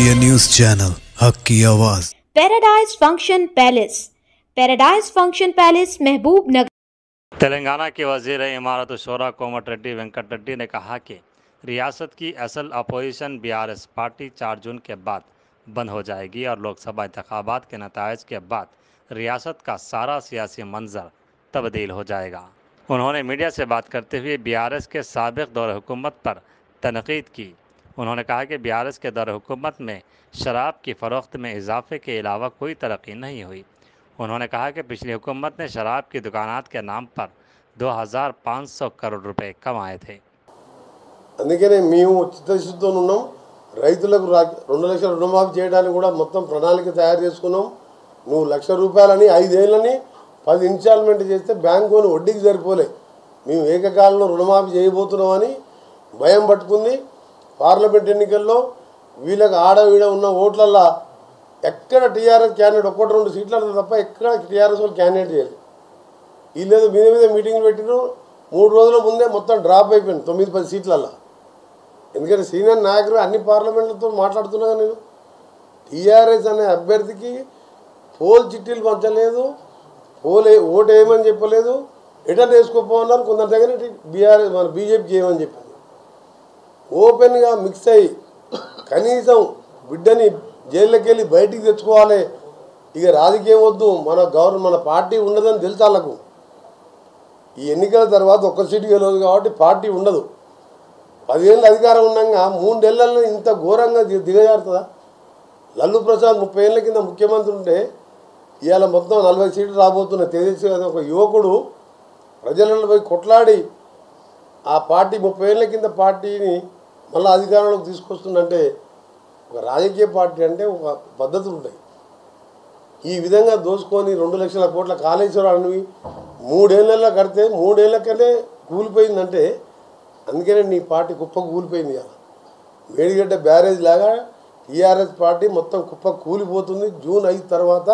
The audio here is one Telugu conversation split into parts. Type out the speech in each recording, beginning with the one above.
ये न्यूज़ चैनल हक की आवाज़। Paradise function palace. Paradise function palace महबूब नगर। तेलंगाना के वज़ीर इमारत शोरा कोमटिरेड्डी वेंकट रेड्डी ने कहा कि रियासत की असल अपोजिशन बीआरएस पार्टी 4 जून के बाद बंद हो जाएगी और लोकसभा इंतखाबात के नताइज के बाद रियासत का सारा सियासी मंजर तब्दील हो जाएगा। उन्होंने मीडिया से बात करते हुए बीआरएस के साबिक़ दौर हुकूमत पर तनकीद की। उन्होंने कहा कि बीआरएस के दौर हुकूमत में शराब की फ़रोख्त में इजाफे के अलावा कोई तरक्की नहीं हुई। उन्होंने कहा कि पिछली हुकूमत ने शराब की दुकानात के नाम पर 2500 करोड़ रुपए कमाए थे। అందుకనే మేము చిత్తశుద్ధితో ఉన్నాం. రైతులకు 2 లక్షల రుణమాఫీ చేయడానికి కూడా మొత్తం ప్రణాళిక తయారు చేసుకున్నాం. నువ్వు ₹1,00,000 5 ఏళ్ళని 10 ఇన్స్టాల్మెంట్ చేస్తే బ్యాంకుని వడ్డీకి సరిపోలే. మేము ఏకకాలంలో రుణమాఫీ చేయబోతున్నామని భయం పట్టుకుంది. పార్లమెంట్ ఎన్నికల్లో వీళ్ళకి ఆడవీడ ఉన్న ఓట్లల్లో ఎక్కడ టీఆర్ఎస్ క్యాండిడేట్ 1-2 సీట్లలో తప్ప ఎక్కడ టీఆర్ఎస్ వాళ్ళు క్యాండిడేట్ చేయలేదు. వీళ్ళేదో మీద మీటింగ్లు పెట్టిన 3 రోజుల ముందే మొత్తం డ్రాప్ అయిపోయింది 9-10 సీట్లలో. ఎందుకంటే సీనియర్ నాయకులు అన్ని పార్లమెంట్లతో మాట్లాడుతున్నాగా నేను టీఆర్ఎస్ అనే అభ్యర్థికి పోల్ చిట్టీలు పంచలేదు, ఓటు వేయమని చెప్పలేదు, రిటర్న్ వేసుకోపోన్నారు. కొందరి దగ్గర బీఆర్ఎస్ మన బీజేపీకి ఏమని చెప్పింది. ఓపెన్గా మిక్స్ అయ్యి కనీసం బిడ్డని జైల్లోకి వెళ్ళి బయటికి తెచ్చుకోవాలి. ఇక రాజకీయం వద్దు, మన పార్టీ ఉండదని తెలుసు వాళ్ళకు. ఈ ఎన్నికల తర్వాత ఒక్క సీటు గెలవదు కాబట్టి పార్టీ ఉండదు. 10 ఏళ్ళు అధికారం ఉండగా 3 ఏళ్లలో ఇంత ఘోరంగా దిగజారుతుందా? లల్లు ప్రసాద్ 30 ఏళ్ళ కింద ముఖ్యమంత్రి ఉంటే ఇవాళ మొత్తం 40 సీట్లు రాబోతున్నాయి. తేజస్వి అనే ఒక యువకుడు ప్రజలలో పోయి కొట్లాడి ఆ పార్టీ 30 ఏళ్ళ కింద పార్టీని మళ్ళీ అధికారంలోకి తీసుకొస్తుందంటే ఒక రాజకీయ పార్టీ అంటే ఒక పద్ధతులు ఉంటాయి. ఈ విధంగా దోసుకొని 2 లక్షల కోట్ల కాళేశ్వరాన్ని 3 ఏళ్ళల్లో కడితే 3 ఏళ్ళకనే కూలిపోయిందంటే అందుకనే నీ పార్టీ కుప్ప కూలిపోయింది. కదా మేడిగడ్డ బ్యారేజ్ లాగా టీఆర్ఎస్ పార్టీ మొత్తం కుప్ప కూలిపోతుంది. జూన్ 5 తర్వాత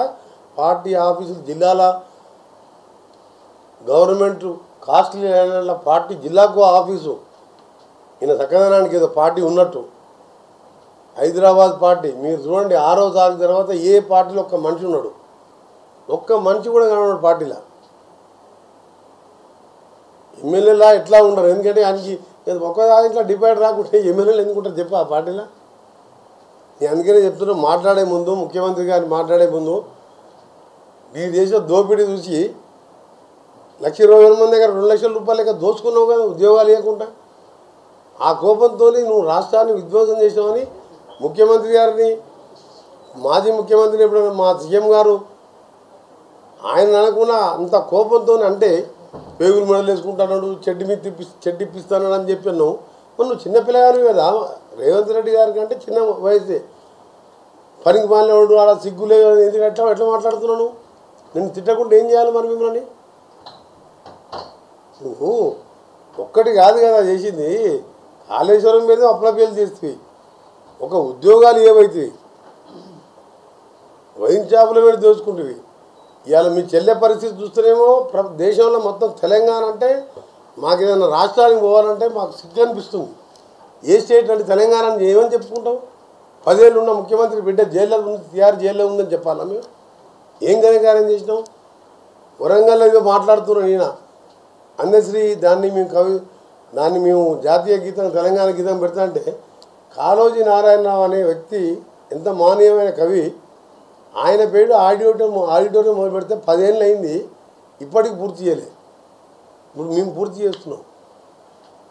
పార్టీ ఆఫీసులు జిల్లాల గవర్నమెంట్ కాస్ట్లీ పార్టీ జిల్లాకు ఆఫీసు ఈయన చక్కదనానికి ఏదో పార్టీ ఉన్నట్టు. హైదరాబాద్ పార్టీ మీరు చూడండి 6వ తారీఖు తర్వాత ఏ పార్టీలో ఒక్క మనిషి ఉన్నాడు, ఒక్క మనిషి కూడా కనబడు పార్టీలో. ఎమ్మెల్యేలా ఎట్లా ఉండరు, ఎందుకంటే ఆయనకి ఒక్క దాంట్లో డిబేట్ రాకుంటే ఎమ్మెల్యేలు ఎందుకుంటారు చెప్పు ఆ పార్టీలో. నేను అందుకనే చెప్తున్నా, మాట్లాడే ముందు ముఖ్యమంత్రి గారిని మాట్లాడే ముందు ఈ దేశ దోపిడీ చూసి 1,20,000 మంది దగ్గర 2 లక్షల రూపాయలు లెక్క దోచుకున్నావు కదా ఉద్యోగాలు ఇవ్వకుండా. ఆ కోపంతో నువ్వు రాష్ట్రాన్ని విధ్వంసం చేసావని ముఖ్యమంత్రి గారిని మాజీ ముఖ్యమంత్రిని ఎప్పుడైనా మా సీఎం గారు ఆయన అనకుండా అంత కోపంతో అంటే పేగులు మెడలు వేసుకుంటున్నాడు, చెడ్డి ఇప్పిస్తాడు అని చెప్పాను. నువ్వు చిన్నపిల్లగారు కదా, రేవంత్ రెడ్డి గారికి అంటే చిన్న వయసే, పనికి మాలినవాడు అలా సిగ్గులే ఎందుకంటే ఎట్లా మాట్లాడుతున్నాను. నేను తిట్టకుండా ఏం చేయాలి మరి మిమ్మల్ని? నువ్వు ఒక్కటి కాదు కదా చేసింది, కాళేశ్వరం మీద అప్లపేలు చేస్తుంది, ఒక ఉద్యోగాలు ఏవైతే వైన్ షాపుల మీద దోచుకుంటుంది. ఇవాళ మీ చెల్లె పరిస్థితి చూస్తేనేమో దేశంలో మొత్తం తెలంగాణ అంటే మాకు ఏదైనా రాష్ట్రానికి పోవాలంటే మాకు సిగ్గు అనిపిస్తుంది. ఏ స్టేట్ అంటే తెలంగాణ అని ఏమని చెప్పుకుంటాం? 10 ఏళ్ళు ఉన్న ముఖ్యమంత్రి బిడ్డ జైల్లో ఉంది, టీఆర్ జైల్లో ఉందని చెప్పాలా మేము? ఏం ఘనకార్యం చేసినాం? వరంగల్లో ఏదో మాట్లాడుతున్నాం ఈయన అందశ్రీ దాన్ని మేము జాతీయ గీతం తెలంగాణ గీతం పెడతా అంటే కాళోజీ నారాయణరావు అనే వ్యక్తి ఎంత మానవీయమైన కవి, ఆయన పేరు ఆడిటోరియం మొదలు పెడితే 10 ఏళ్ళు అయింది, ఇప్పటికి పూర్తి చేయలేదు. ఇప్పుడు మేము పూర్తి చేస్తున్నాం.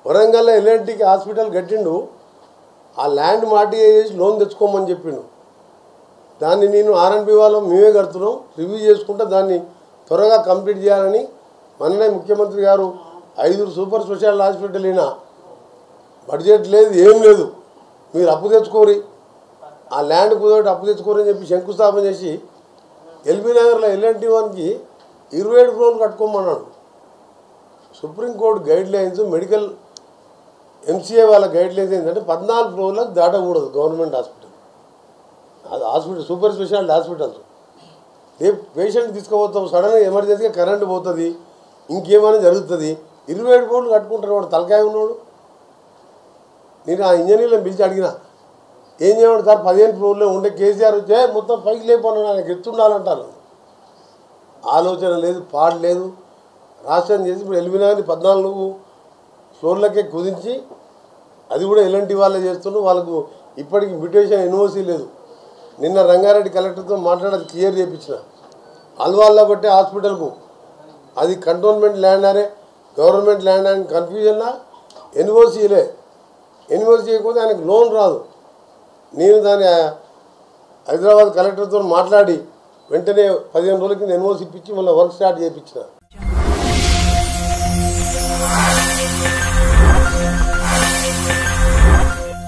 వరంగల్లో ఎల్ఎన్టీకి హాస్పిటల్ కట్టిండు, ఆ ల్యాండ్ మార్టిగేజ్ చేసి లోన్ తెచ్చుకోమని చెప్పిండు. దాన్ని నేను ఆర్ఎన్బి వాళ్ళం మేమే కడుతున్నాం, రివ్యూ చేసుకుంటే దాన్ని త్వరగా కంప్లీట్ చేయాలని మొన్ననే ముఖ్యమంత్రి గారు 5 సూపర్ స్పెషాలిటీ హాస్పిటల్ అయినా బడ్జెట్ లేదు, ఏం లేదు, మీరు అప్పు తెచ్చుకోరి, ఆ ల్యాండ్ కుదరటి అప్పు తెచ్చుకోరని చెప్పి శంకుస్థాపన చేసి ఎల్బీ నగర్లో ఎల్ఎన్టీ వానికి 27 ఫ్లోర్లు కట్టుకోమన్నాడు. Supreme court guide lines, medical MCA వాళ్ళ గైడ్ లైన్స్ ఏంటంటే 14 ఫ్లోర్లకు దాటకూడదు గవర్నమెంట్ హాస్పిటల్. అది హాస్పిటల్ సూపర్ స్పెషాలిటీ హాస్పిటల్స్. రేపు పేషెంట్ తీసుకుపోతాం, సడన్గా ఎమర్జెన్సీగా కరెంటు పోతుంది, ఇంకేమైనా జరుగుతుంది, 27 ఫ్లోర్లు కట్టుకుంటారు. వాడు తలకాయ ఉన్నాడు. నేను ఆ ఇంజనీర్లను పిలిచి అడిగిన ఏం చేయమంటే సార్ 15 ఫ్లోర్లో ఉండే కేసీఆర్ వచ్చే మొత్తం పైకి లేకపోయినా ఆయనకి ఎత్తుండాలంటారు. ఆలోచన లేదు, పాడు లేదు. రాష్ట్రం చేసి ఇప్పుడు ఎలిమినాని 14 ఫ్లోర్లకే కుదించి అది కూడా ఎలాంటి వాళ్ళే చేస్తున్నారు. వాళ్ళకు ఇప్పటికి మ్యూటేషన్ ఎన్ఓసి లేదు. నిన్న రంగారెడ్డి కలెక్టర్తో మాట్లాడి క్లియర్ చేయించిన అల్వాల్లో కొట్టే హాస్పిటల్కు అది కంటోన్మెంట్ ల్యాండ్ అనే గవర్నమెంట్ ల్యాండ్ అని కన్ఫ్యూజన్లా ఎన్ఓసీలే. ఎన్ఓసీ చేయకపోతే ఆయనకు లోన్ రాదు. నేను దాన్ని హైదరాబాద్ కలెక్టర్తో మాట్లాడి వెంటనే 15 రోజుల కింద ఎన్ఓసీ ఇప్పించి మళ్ళీ వర్క్ స్టార్ట్ చేయించిన.